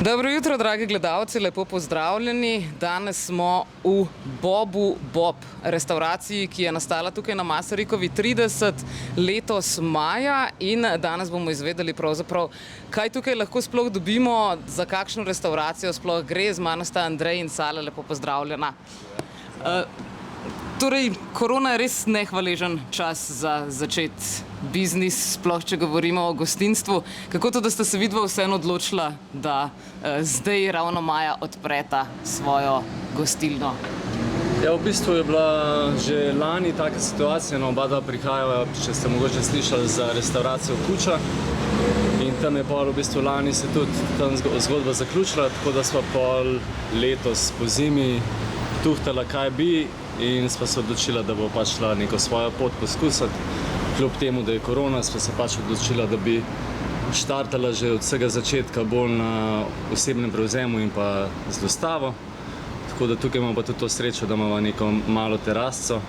Dobro jutro, dragi gledalci, lepo pozdravljeni. Danes smo v Bobu Bob, restavraciji, ki je nastala tukaj na Masarikovi 30 letos maja, in danes bomo izvedeli pravzaprav, kaj tukaj lahko sploh dobimo, za kakšno restauracijo sploh gre. Z mano sta Andrej in Sale, lepo pozdravljena. Torej, korona je res nehvaležen čas za začeti biznis, sploh če govorimo o gostinstvu. Kako to, da ste se vidva vseeno odločila, da zdaj ravno maja odpreta svojo gostilno? Ja, v bistvu je bila že lani taka situacija, oba dva prihajava, če ste mogoče slišali, za restauracijo Kuča. In tam je pol v bistvu lani se tudi tam zgodba zaključila, tako da sva pol letos po zimi tuhtala, kaj bi, in sva se odločila, da bo pač šla neko svojo pot poskusiti. Kljub temu, da je korona, sva se pač odločila, da bi štartala že od vsega začetka bolj na osebnem prevzemu in pa z dostavo. Tako da tukaj imamo pa tudi to srečo, da imamo neko malo terasco,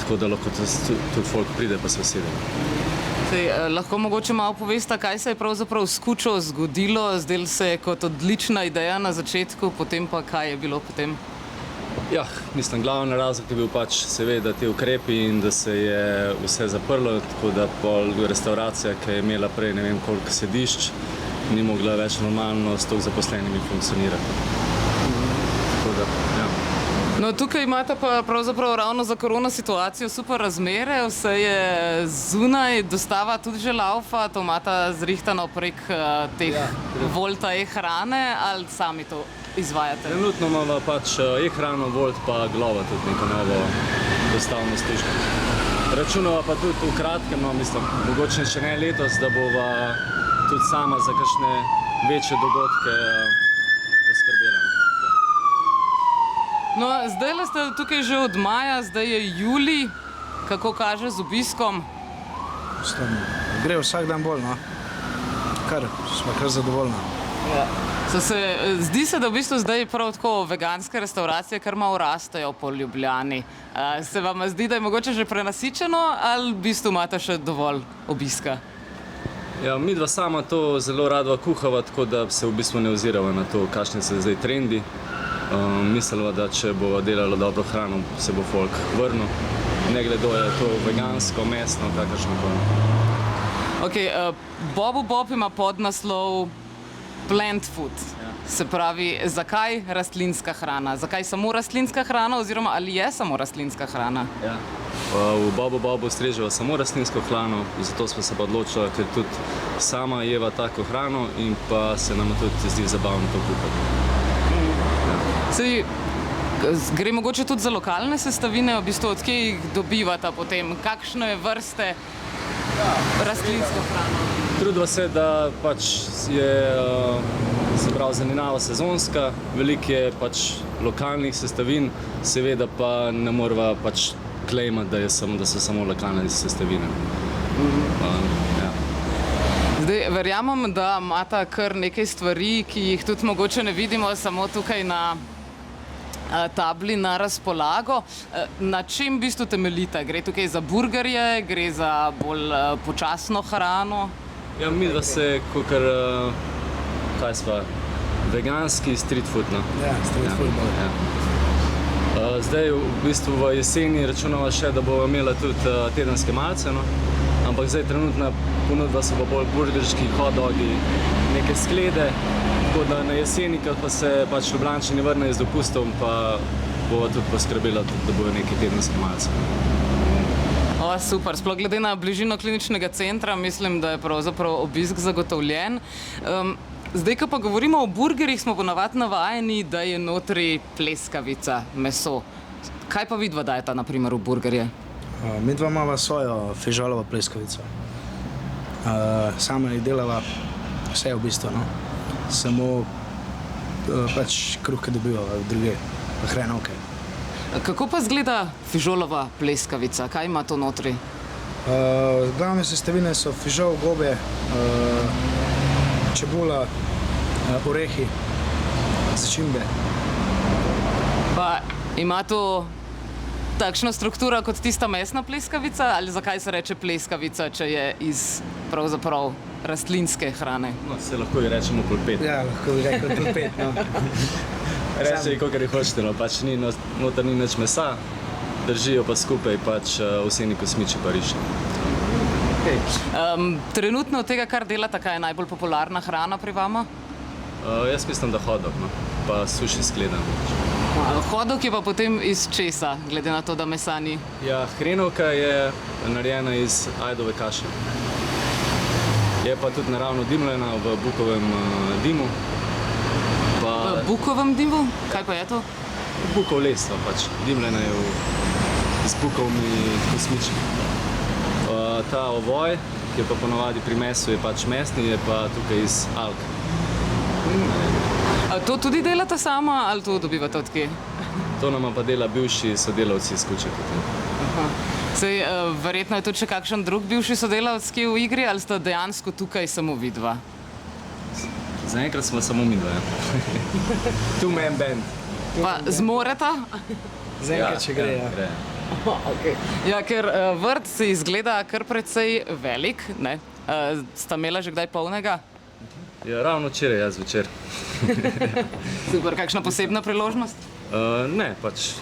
tako da lahko tudi folk pride pa se usede. Lahko mogoče malo povesta, kaj se je pravzaprav s Kučo zgodilo? Zdelo se je kot odlična ideja na začetku, potem pa kaj je bilo potem? Ja, mislim, glavni razlog je bil pač seveda te ukrepi in da se je vse zaprlo, tako da pol restauracija, ki je imela prej ne vem koliko sedišč, ni mogla več normalno s toliko zaposlenimi funkcionirati. Tako da, ja. No, tukaj imate pa pravzaprav ravno za korona situacijo super razmere, vse je zunaj, dostava tudi že laufa, to imate zrihtano prek teh Volta e-hrane, ali sami to izvajate? Trenutno imamo pač e-hrano, Volt pa Glova, tudi neko novo dostavno službo. Računava pa tudi v kratkem, no mislim, mogoče še ne letos, da bova tudi sama za kakšne večje dogodke poskrbela. No, zdajle ste tukaj že od maja, zdaj je julij. Kako kaže z obiskom? Gre vsak dan bolj, no. Smo kar zadovoljni. Ja. Zdi se, da v bistvu zdaj prav tako veganske restauracije kar malo rastejo po Ljubljani. Se vam zdi, da je mogoče že prenasičeno, ali v bistvu imate še dovolj obiska? Ja, midva sama to zelo rada kuhava, tako da se v bistvu ne ozirava na to, kakšni so zdaj trendi. Mislila, da če bova delala dobro hrano, se bo folk vrnil. Ne glede, je to vegansko, mesno, kakršno koli. Bobu Bob ima podnaslov Plant Food. Se pravi, zakaj rastlinska hrana? Zakaj samo rastlinska hrana, oziroma ali je samo rastlinska hrana? Ja. V Bobu Bobu streževa samo rastlinsko hrano, zato smo se pa odločili, ker tudi sama jeva tako hrano in pa se nam tudi zdi zabavno to kuhati. Gre mogoče tudi za lokalne sestavine, v bistvu od kje jih dobivata potem? Kakšne vrste rastlinsko hrano? Trudva se, da pač je zelenjava sezonska, veliko je pač lokalnih sestavin, seveda pa ne morava pač klejmati, da so samo lokalne sestavine. Zdaj, verjamem, da imata kar nekaj stvari, ki jih tudi mogoče ne vidimo samo tukaj na tabli na razpolago. Na čem v bistvu temeljita? Gre tukaj za burgerje, gre za bolj počasno hrano? Ja, midva se kakor, kaj sva, veganski street food, no. Ja, street food. Ja. Zdaj v bistvu v jeseni računava še, da bova imela tudi tedenske malce, no. Ampak zdaj trenutna ponudba so pa bolj burgerški, hot dogi, neke sklede, tako da na jeseni, ko pa se pač Ljubljančani vrnejo z dopustom, pa bova tudi poskrbela, da bojo neke tedenske malce. Super, sploh glede na bližino kliničnega centra, mislim, da je pravzaprav obisk zagotovljen. Zdaj, ko pa govorimo o burgerjih, smo ponavadi navajeni, da je notri pleskavica, meso. Kaj pa vidva dajeta, na primer, v burgerje? Midva imava svojo fižolovo pleskavico. Sama jih delava vse v bistvu, no. Samo pač kruhke dobivava druge, pa hrenovke. Kako pa izgleda fižolova pleskavica? Kaj ima to notri? Glavne sestavine so fižol, gobe, čebula, orehi, začimbe. Pa ima to takšna struktura kot tista mesna pleskavica, ali zakaj se reče pleskavica, če je iz pravzaprav rastlinske hrane? No, se lahko ji rečemo polpet. Ja, lahko bi rekel polpet. No. Reče, kakor je hočete, no, pač ni, noter ni nič mesa, držijo pa skupaj pač ovseni kosmiči pa riž. Trenutno od tega, kar delata, kaj je najbolj popularna hrana pri vama? Jaz mislim, da hot dog, no, pa suši skleda. Hot dog je pa potem iz česa, glede na to, da mesa ni? Ja, hrenovka je narejena iz ajdove kaše. Je pa tudi naravno dimljena v bukovem dimu. V bukovem dimu? Kaj pa je to? Bukov les, pač. Dimljena je z bukovimi kosmiči. Ta ovoj, ki je pa ponovadi pri mesu, je pač mesni, je pa tukaj iz alg. A to tudi delate sama ali to dobivate od kje? To nama pa dela bivši sodelavci iz Kuče. Sej, verjetno je tudi še kakšen drug bivši sodelavec, ki je v igri, ali sta dejansko tukaj samo vidva? Zaenkrat smo samo midva, ja. Two-man band. Pa zmoreta? Zaenkrat, če gre, ja. Ja, ker vrt se izgleda kar precej velik, ne? Sta imela že kdaj polnega? Ja, ravno včeraj, jaz večer. Super, kakšna posebna priložnost? Ne, pač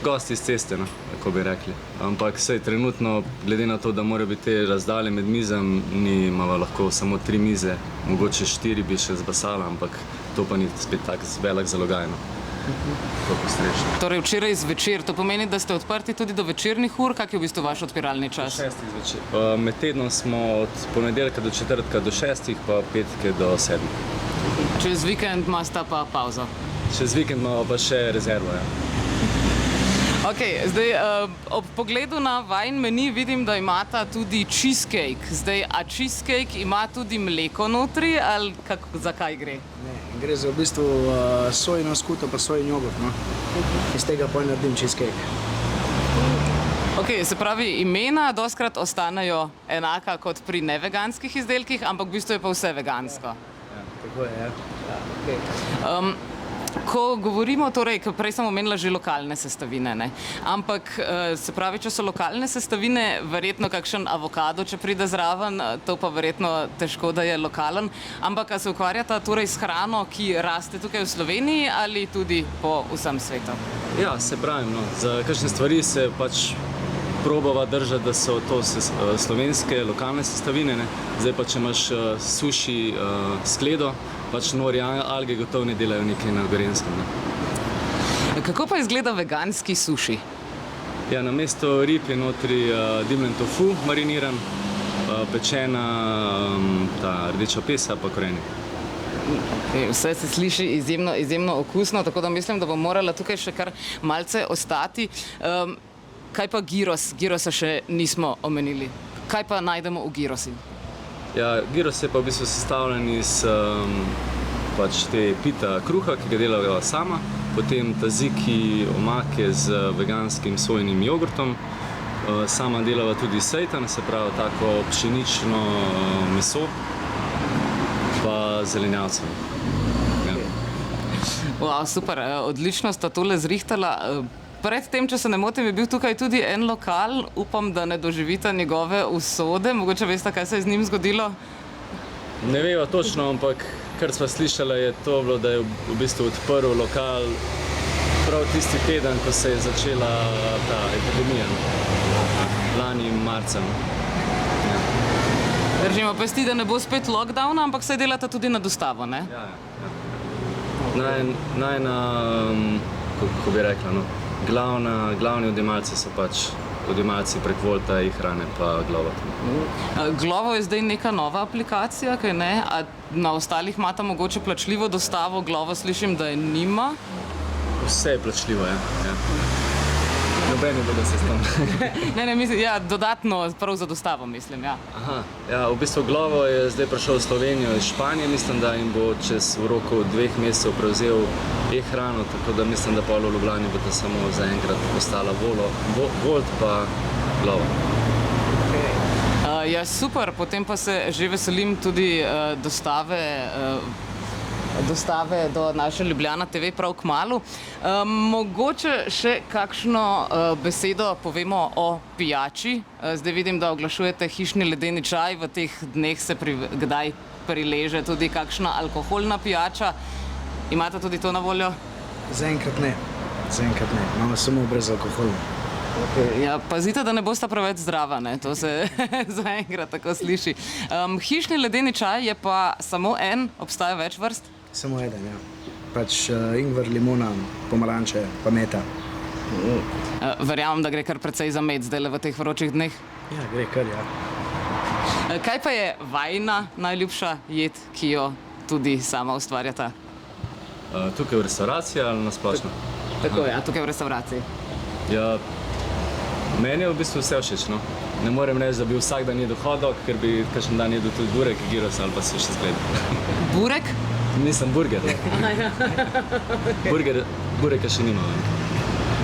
gosti iz ceste, no, tako bi rekli. Ampak sej trenutno, glede na to, da mora biti te razdalje med mizami, imamo lahko samo 3 mize, mogoče 4 bi še zbasala, ampak to pa ni spet tak velik zalogaj, no. Torej včeraj zvečer, to pomeni, da ste odprti tudi do večernih ur, kak je v bistvu vaš odpiralni čas? 6 zvečer. Med tednom smo od ponedeljka do četrtka do 6, pa petke do 7. Čez vikend imate pa pauzo? Čez vikend imamo pa še rezervo, ja. Ok, zdaj ob pogledu na vajin meni vidim, da imata tudi cheesecake. Zdaj, a cheesecake ima tudi mleko notri ali zakaj gre? Ne, gre za v bistvu sojino skuto pa sojin jogurt, no. Iz tega potem naredim cheesecake. Ok, se pravi, imena dostkrat ostanejo enaka kot pri neveganskih izdelkih, ampak v bistvu je pa vse vegansko. Ja, tako je, ja. Ko govorimo, torej, prej sem omenila že lokalne sestavine, ne? Ampak se pravi, če so lokalne sestavine, verjetno kakšen avokado, če pride zraven, to pa verjetno težko, da je lokalen. Ampak a se ukvarjata torej s hrano, ki raste tukaj v Sloveniji ali tudi po vsem svetu? Ja, se pravim, no, za kakšne stvari se pač probava držati, da so to slovenske, lokalne sestavine, ne? Zdaj pa, če imaš suši skledo, pač nori alge gotovo ne delajo nekaj na Gorenjskem, ne? Kako pa izgleda veganski suši? Ja, namesto rib je notri dimljen tofu mariniran, pečena ta rdeča pesa pa korenje. Vse se sliši izjemno okusno, tako da mislim, da bom morala tukaj še kar malce ostati. Kaj pa gyros? Gyrosa še nismo omenili. Kaj pa najdemo v gyrosi? Ja, gyros je pa v bistvu sestavljen iz pač te pita kruha, ki ga delajo sama, potem tzatziki, omake z veganskim sojinim jogurtom. Sama delava tudi seitan, se pravi tako pšenično meso, pa zelenjavcem. Ja. Wow, super, odlično sta tole zrihtala. Predtem, če se ne motim, je bil tukaj tudi en lokal, upam, da ne doživite njegove usode. Mogoče veste, kaj se je z njim zgodilo? Ne veva točno, ampak kar sva slišala je to bilo, da je v bistvu odprl lokal prav tisti teden, ko se je začela ta epidemija, lani marcem. Ja. Držimo pesti, da ne bo spet lockdowna, ampak se delata tudi na dostavo, ne? Ja, ja. Najna, kako bi rekla, no, glavni odjemalci so pač odjemalci prek Volta, e-hrane pa Glovo. Glovo je zdaj neka nova aplikacija, kaj ne? A na ostalih imata mogoče plačljivo dostavo, Glovo slišim, da je nima? Vse je plačljivo, ja. Nobeni bodo se s tem. Ne, mislim, ja, dodatno, prav za dostavo, mislim, ja. Aha, ja, v bistvu Glovo je zdaj prišel v Slovenijo iz Španije, mislim, da jim bo v roku 2 mesecev prevzel e-hrano, tako da mislim, da pa v Ljubljani bo to samo zaenkrat postala Volt pa Glovo. Ja, super, potem pa se že veselim tudi dostave dostave do naše Ljubljana TV prav kmalu. Mogoče še kakšno besedo povemo o pijači. Zdaj vidim, da oglašujete hišni ledeni čaj, v teh dneh se kdaj prileže tudi kakšna alkoholna pijača. Imate tudi to na voljo? Zaenkrat ne. Imamo samo brezalkoholno. Ja, pazite, da ne bosta preveč zdrava, ne? To se zaenkrat tako sliši. Hišni ledeni čaj je pa samo en, obstaja več vrst? Samo eden, ja. Pač ingver, limona, pomaranče, pa meta. Verjamem, da gre kar precej za med zdajle v teh vročih dneh. Ja, gre kar, ja. Kaj pa je vajina najljubša jed, ki jo tudi sama ustvarjata? Tukaj v restavraciji ali na splošno? Tako je, tukaj v restavraciji. Ja, meni je v bistvu vse všeč, no. Ne morem reči, da bi vsak dan jedel hot dog, ker bi kakšen dan jedel tudi burek, gyros ali pa se še zgleda. Burek? Nisem burger. Bureka še nima.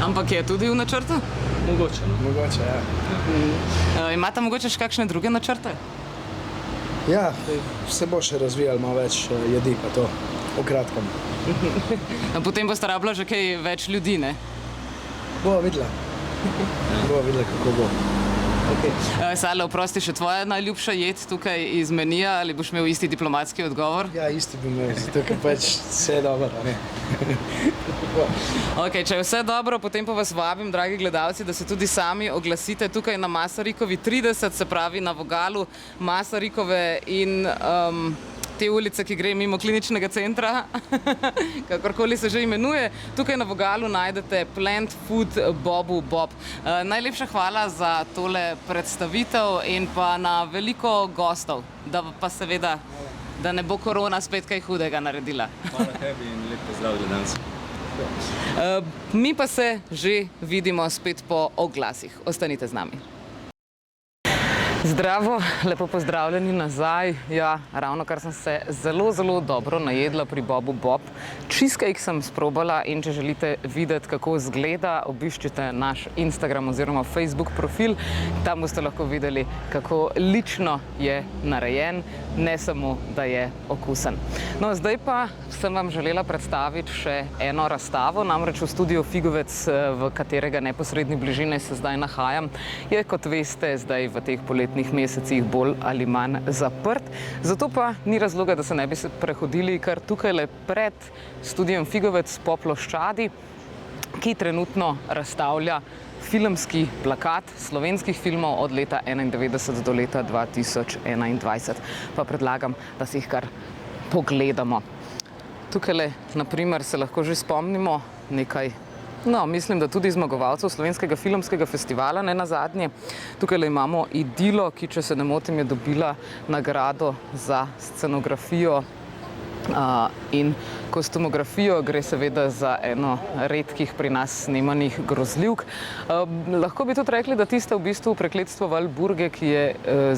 Ampak je tudi v načrtu? Mogoče, no. Mogoče, ja. Imate mogoče še kakšne druge načrte? Ja, se bo še razvijalo malo več jedi, pa to v kratkem. Potem boste rabila že kaj več ljudi, ne? Bova videla. Kako bo. Sale, oprosti, še tvoja najljubša jed tukaj iz menija, ali boš imel isti diplomatski odgovor? Ja, isti bi imel, zato ker pač vse je dobro, ne? Če je vse dobro, potem pa vas vabim, dragi gledalci, da se tudi sami oglasite tukaj na Masarikovi 30, se pravi na vogalu Masarikove in te ulice, ki gre mimo kliničnega centra, kakorkoli se že imenuje. Tukaj na vogalu najdete Plant Food Bobu Bob. Najlepša hvala za tole predstavitev in pa na veliko gostov, da pa seveda, da ne bo korona spet kaj hudega naredila. Hvala tebi in lep pozdrav gledalcem. Mi pa se že vidimo spet po oglasih. Ostanite z nami. Zdravo, lepo pozdravljeni nazaj. Ja, ravno kar sem se zelo dobro najedla pri Bobu Bob. Cheesecake sem sprobala in če želite videti, kako izgleda, obiščite naš Instagram oziroma Facebook profil. Tam boste lahko videli, kako lično je narejen, ne samo, da je okusen. No, zdaj pa sem vam želela predstaviti še eno razstavo, namreč v studiu Figovec, v katerega neposredni bližini se zdaj nahajam, je, kot veste, zdaj v teh poletnih mesecih bolj ali manj zaprt. Zato pa ni razloga, da se ne bi prehodili kar tukaj pred studijem Figovec po ploščadi, ki trenutno razstavlja filmski plakat slovenskih filmov od leta 1991 do leta 2021. Pa predlagam, da si jih kar pogledamo. Tukaj, na primer, se lahko že spomnimo nekaj, mislim, da tudi zmagovalcev Slovenskega filmskega festivala, ne nazadnje. Tukaj imamo Idilo, ki, če se ne motim, je dobila nagrado za scenografijo in kostumografijo. Gre seveda za eno redkih pri nas snemanih grozljivk. Lahko bi tudi rekli, da tiste v bistvu Prekletstvo Valburge, ki je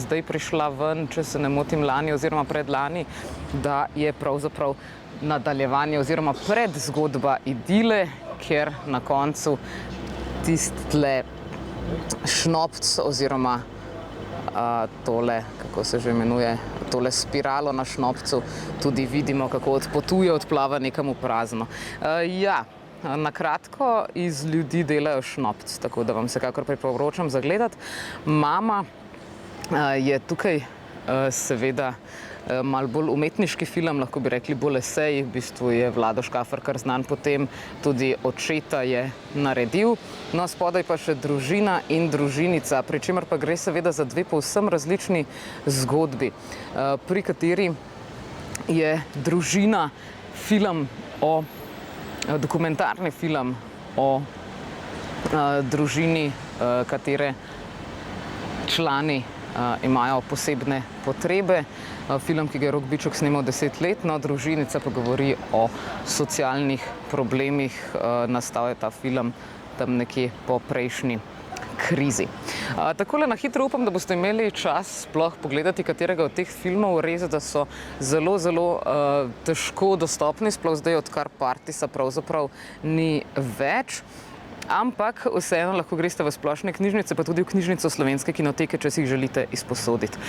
zdaj prišla ven, če se ne motim, lani oziroma predlani, da je pravzaprav nadaljevanje oziroma predzgodba Idile, ker na koncu tistle šnopc oziroma tole, kako se že imenuje, tole spiralo na šnopcu, tudi vidimo, kako odpotuje, odplava nekam v prazno. Ja, na kratko, iz ljudi delajo šnopc, tako da vam vsekakor priporočam zagledati. Mama je tukaj seveda malo bolj umetniški film, lahko bi rekli bolj esej, v bistvu je Vlado Škafer kar znan potem, tudi očeta je naredil. No, spodaj pa še družina in družinica, pri čemer pa gre seveda za dve povsem različni zgodbi, pri kateri je družina dokumentarni film o družini, katere člani imajo posebne potrebe. Film, ki ga je Rok Bičuk snimal 10 let, družinica pa govori o socialnih problemih. Nastal je ta film tam nekje po prejšnji krizi. Takole na hitro upam, da boste imeli čas sploh pogledati katerega od teh filmov. Res, da so zelo težko dostopni, sploh zdaj, odkar Partisa pravzaprav ni več. Ampak vseeno lahko greste v splošne knjižnice, pa tudi v knjižnico Slovenske kinoteke, če si jih želite izposoditi.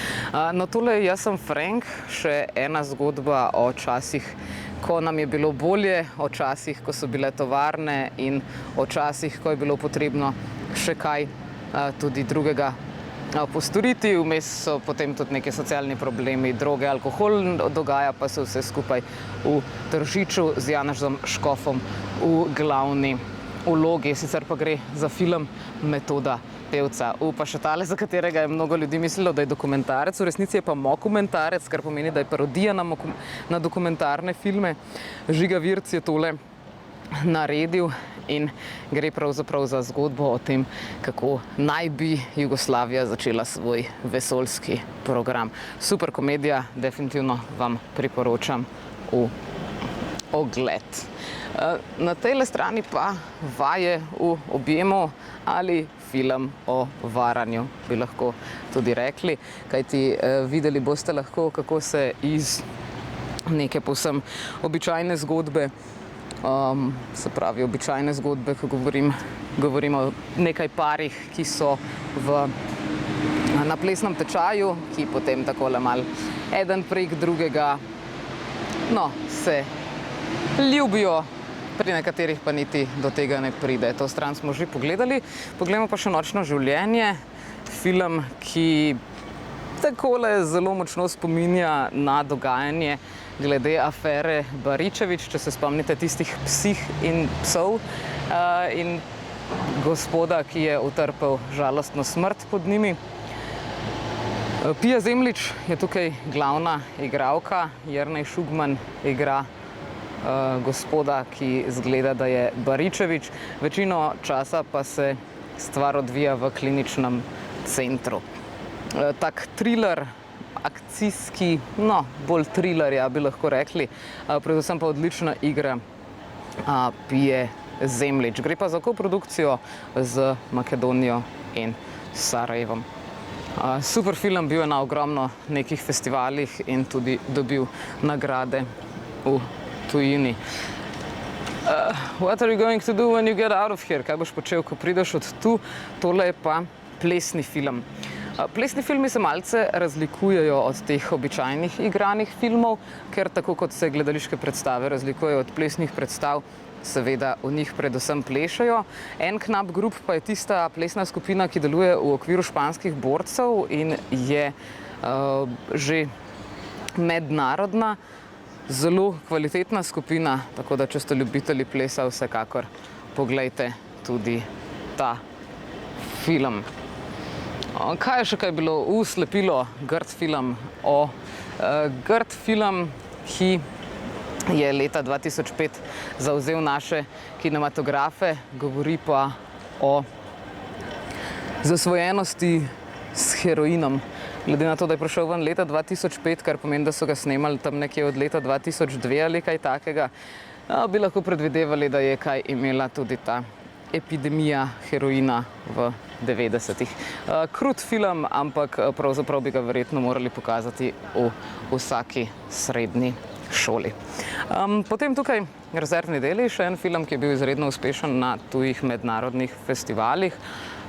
No, tole Jaz sem Frank, še ena zgodba o časih ko nam je bilo bolje, o časih, ko so bile tovarne in o časih, ko je bilo potrebno še kaj tudi drugega postoriti. Vmes so potem tudi neki socialni problemi, droge, alkohol, dogaja pa se vse skupaj v Tržiču z Janezom Škofom v glavni vlogi. Sicer pa gre za film Metoda pevca. Pa še tale, za katerega je mnogo ljudi mislilo, da je dokumentarec, v resnici je pa mokumentarec, kar pomeni, da je parodija na dokumentarne filme. Žiga Virc je tole naredil in gre pravzaprav za zgodbo o tem, kako naj bi Jugoslavija začela svoj vesoljski program. Super komedija, definitivno vam priporočam v ogled. Na tej strani pa Vaje v objemu ali film o varanju, bi lahko tudi rekli, kajti videli boste lahko, kako se iz neke povsem običajne zgodbe, se pravi običajne zgodbe, ko govorimo o nekaj parih, ki so na plesnem tečaju, ki potem takole mal eden prek drugega, se ljubijo, pri nekaterih pa niti do tega ne pride. To stran smo že pogledali. Poglejmo pa še Nočno življenje, film, ki takole zelo močno spominja na dogajanje glede afere Baričevič, če se spomnite tistih psih in psov in gospoda, ki je utrpel žalostno smrt pod njimi. Pia Zemljič je tukaj glavna igralka, Jernej Šugman igra gospoda, ki zgleda, da je Baričevič. Večino časa pa se stvar odvija v kliničnem centru. Tak thriller, akcijski, bolj thriller, ja, bi lahko rekli, predvsem pa odlična igra Pije Zemljič. Gre pa za koprodukcijo z Makedonijo in Sarajevom. Super film, bil je na ogromno nekih festivalih in tudi dobil nagrade v tujini. What are you going to do when you get out of here? Kaj boš počel, ko prideš od tu? Tole je pa plesni film. Plesni filmi se malce razlikujejo od teh običajnih igranih filmov, ker tako kot se gledališke predstave razlikujejo od plesnih predstav, seveda v njih predvsem plešajo. En Knap Group pa je tista plesna skupina, ki deluje v okviru španskih borcev in je že mednarodna, zelo kvalitetna skupina, tako da če ste ljubitelji plesa, vsekakor poglejte tudi ta film. Kaj je še kaj bilo? Slepilo, grd film grd film, ki je leta 2005 zavzel naše kinematografe, govori pa o zasvojenosti s heroinom. Glede na to, da je prišel ven leta 2005, kar pomeni, da so ga snemali tam nekje od leta 2002 ali kaj takega, bi lahko predvidevali, da je kaj imela tudi ta epidemija heroina v 90-ih. Krut film, ampak pravzaprav bi ga verjetno morali pokazati v vsaki srednji šoli. Potem tukaj Rezervni deli, še en film, ki je bil izredno uspešen na tujih mednarodnih festivalih.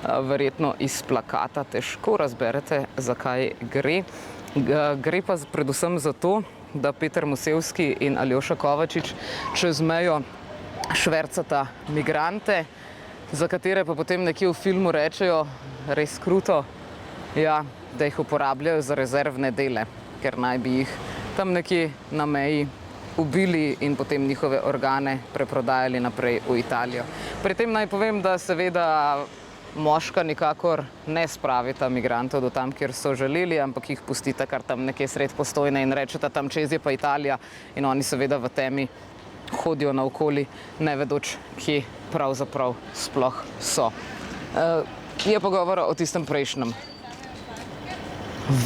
Verjetno iz plakata težko razberete, zakaj gre. Gre pa predvsem za to, da Peter Musevski in Aljoša Kovačič čez mejo švercata migrante, za katere pa potem nekje v filmu rečejo res kruto, ja, da jih uporabljajo za rezervne dele, ker naj bi jih tam nekje na meji ubili in potem njihove organe preprodajali naprej v Italijo. Pri tem naj povem, da seveda moška nikakor ne spravita migrantov do tam, kjer so želeli, ampak jih pustita kar tam nekje sred Postojne in rečeta, tam čez je pa Italija, in oni seveda v temi hodijo naokoli, ne vedoč, kje pravzaprav sploh so. Je pa govora o tistem prejšnjem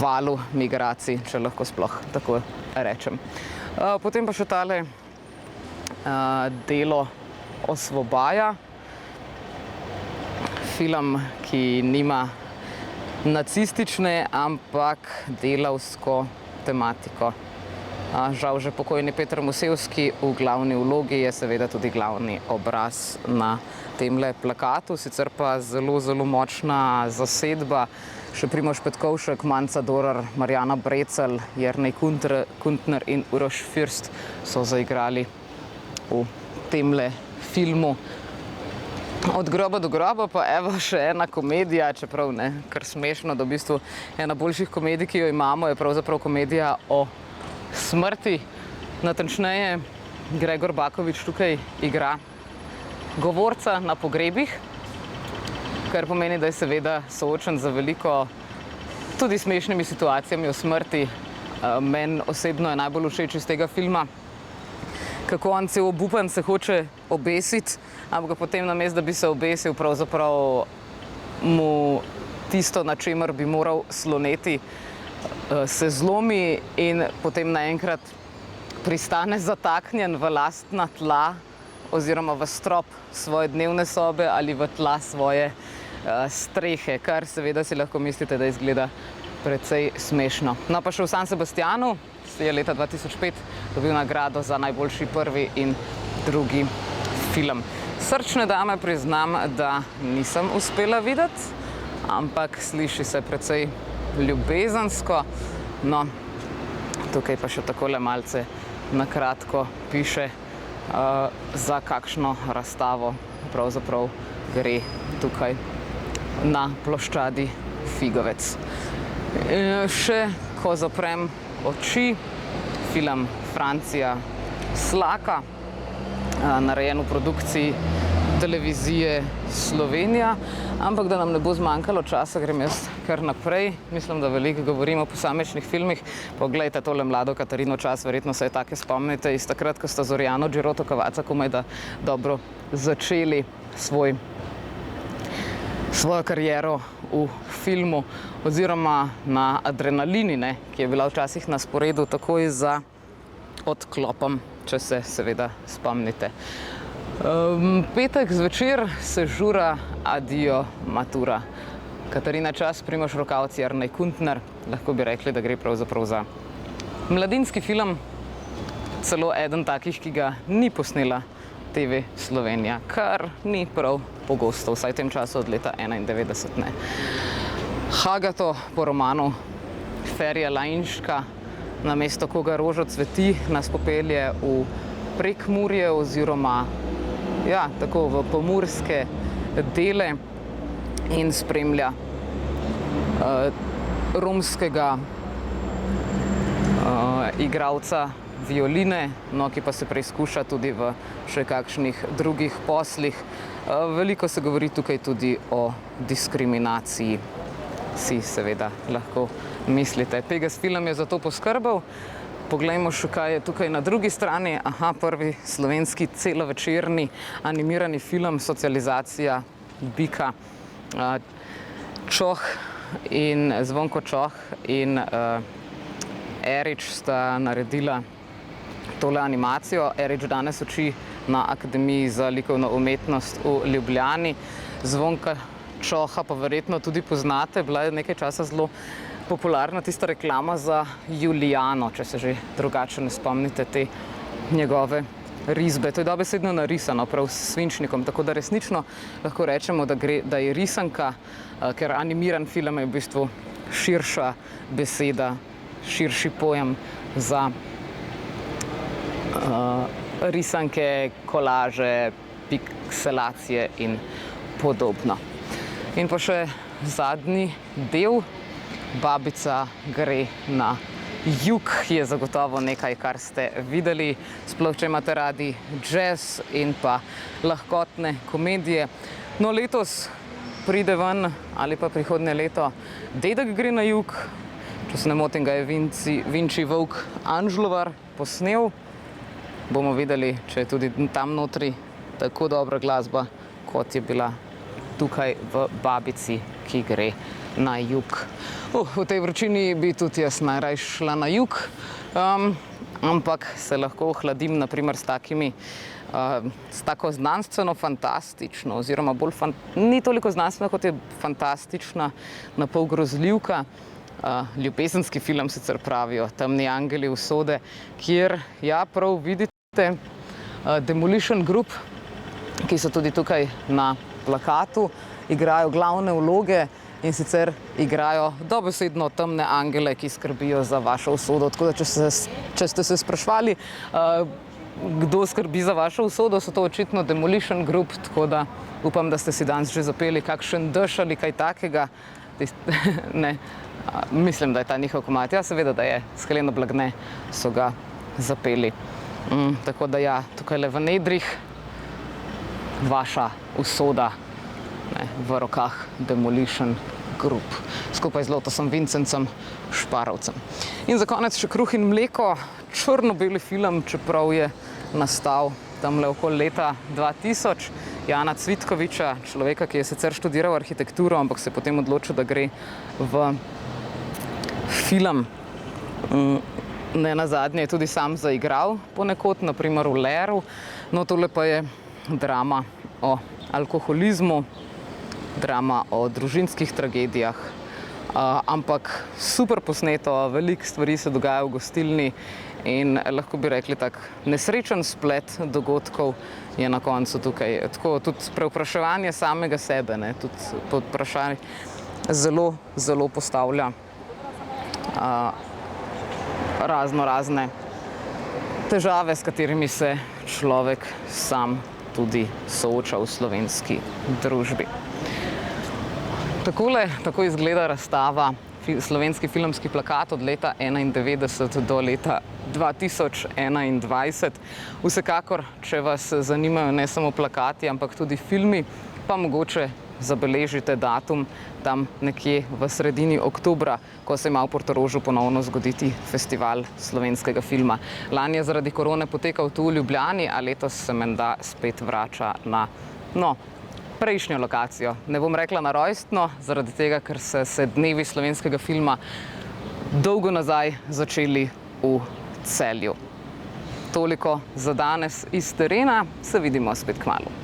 valu migracij, če lahko sploh tako rečem. Potem pa še tale Delo osvobaja. Film, ki nima nacistične, ampak delavsko tematiko. Žal že pokojni Peter Musevski v glavni vlogi je seveda tudi glavni obraz na temle plakatu, sicer pa zelo, zelo močna zasedba. še Primož Petkovšek, Manca Dorar, Marjana Brecelj, Jernej Kuntner in Uroš Fürst so zaigrali v temle filmu. Od groba do groba pa evo še ena komedija, čeprav ne, kar smešno, da v bistvu ena boljših komedij, ki jo imamo, je pravzaprav komedija o smrti. Natančneje, Gregor Bakovič tukaj igra govorca na pogrebih, kar pomeni, da je seveda soočen z veliko tudi smešnimi situacijami o smrti. Meni osebno je najbolj všeč iz tega filma, kako on cel obupan se hoče obesiti, ampak potem namesto, da bi se obesil, pravzaprav mu tisto, na čemer bi moral sloneti, se zlomi in potem naenkrat pristane zataknjen v lastna tla oziroma v strop svoje dnevne sobe ali v tla svoje strehe, kar seveda si lahko mislite, da izgleda precej smešno. No pa še v San Sebastianu je leta 2005 dobil nagrado za najboljši prvi in drugi film. Srčne dame priznam, da nisem uspela videti, ampak sliši se precej ljubezensko. No, tukaj pa še takole malce na kratko piše, za kakšno razstavo pravzaprav gre tukaj na ploščadi Figovec. Še ko zaprem oči, film Francija Slaka, narejen v produkciji televizije Slovenija, ampak da nam ne bo zmanjkalo časa, grem jaz kar naprej. Mislim, da veliko govorim o posamičnih filmih. Poglejte tole mlado Katarino Čas, verjetno se je take spomnite iz takrat, ko sta Zorjano Điroto Kavaca komaj da dobro začeli svojo kariero v filmu oziroma na Adrenalini, ki je bila včasih na sporedu takoj za odklopom, če se seveda spomnite. Petek zvečer se žura Adijo matura. Katarina Čas, Primož Rokavec, Jernej Kuntner. Lahko bi rekli, da gre pravzaprav za mladinski film, celo eden takih, ki ga ni posnela TV Slovenija, kar ni prav pogosto, vsaj v tem času od leta 1991 ne. Hagato po romanu Ferija Lainška, namesto koga rožo cveti, nas popelje v Prekmurje oziroma tako v pomurske dele in spremlja romskega igralca violine, ki pa se preizkuša tudi v še kakšnih drugih poslih. Veliko se govori tukaj tudi o diskriminaciji, si seveda lahko mislite. Pegas film je za to poskrbel. Poglejmo še, kaj je tukaj na drugi strani. Prvi slovenski celovečerni animirani film Socializacija bika. Zvonko Čoh in Erič sta naredila tole animacijo. Erič danes uči na Akademiji za likovno umetnost v Ljubljani. Zvonka Čoha pa verjetno tudi poznate, bila je nekaj časa zelo popularna tista reklama za Julijano, če se že drugače ne spomnite te njegove risbe. To je dobesedno narisano, prav s svinčnikom, tako da resnično lahko rečemo, da je risanka, ker animiran film je v bistvu širša beseda, širši pojem za risanke, kolaže, pikselacije in podobno. In pa še zadnji del, Babica gre na jug, je zagotovo nekaj, kar ste videli, sploh če imate radi jazz in pa lahkotne komedije. No, letos pride ven, ali pa prihodnje leto, Dedek gre na jug, če se ne motim, ga je Vinči Volk Anžlovar posnel. Bomo videli, če je tudi tam notri tako dobra glasba, kot je bila tukaj v Babici, ki gre na jug. V tej vročini bi tudi jaz najraje šla na jug, ampak se lahko ohladim naprimer s tako znanstveno fantastično, oziroma ni toliko znanstvena, kot je fantastična, na pol grozljivka. Ljubezenski film sicer pravijo, Temni angeli usode, kjer prav vidite Demolition Group, ki so tudi tukaj na plakatu, igrajo glavne vloge. in sicer igrajo dobesedno temne angele, ki skrbijo za vašo usodo. Tako da, če ste se sprašvali, kdo skrbi za vašo usodo, so to očitno Demolition Group, tako da upam, da ste si danes že zapeli kakšen dež ali kaj takega. Ne, mislim, da je ta njihov komad. Ja, seveda, da je. S Heleno Blagne so ga zapeli. Tako da ja, tukaj le v nedrih vaša usoda, ne, v rokah Demolition Group, skupaj z Lotosom Vincencem Šparovcem. In za konec še Kruh in mleko, črno-beli film, čeprav je nastal tamle okoli leta 2000, Jana Cvitkoviča, človeka, ki je sicer študiral arhitekturo, ampak se je potem odločil, da gre v film. Ne nazadnje je tudi sam zaigral ponekod, naprimer v Leru. No, tole pa je drama o alkoholizmu, drama o družinskih tragedijah, ampak super posneto, veliko stvari se dogaja v gostilni in lahko bi rekli tak nesrečen splet dogodkov je na koncu tukaj. Tako tudi prevpraševanje samega sebe, ne, tudi pod vprašanje zelo postavlja razne težave, s katerimi se človek sam tudi sooča v slovenski družbi. Tako izgleda razstava Slovenski filmski plakat od leta 1991 do leta 2021. Vsekakor, če vas zanimajo ne samo plakati, ampak tudi filmi, pa mogoče zabeležite datum tam nekje v sredini oktobra, ko se ima v Portorožu ponovno zgoditi festival slovenskega filma. Lani je zaradi korone potekal tu v Ljubljani, a letos se menda spet vrača na prejšnjo lokacijo. Ne bom rekla na rojstno, zaradi tega, ker se dnevi slovenskega filma dolgo nazaj začeli v Celju. Toliko za danes iz terena, se vidimo spet kmalu.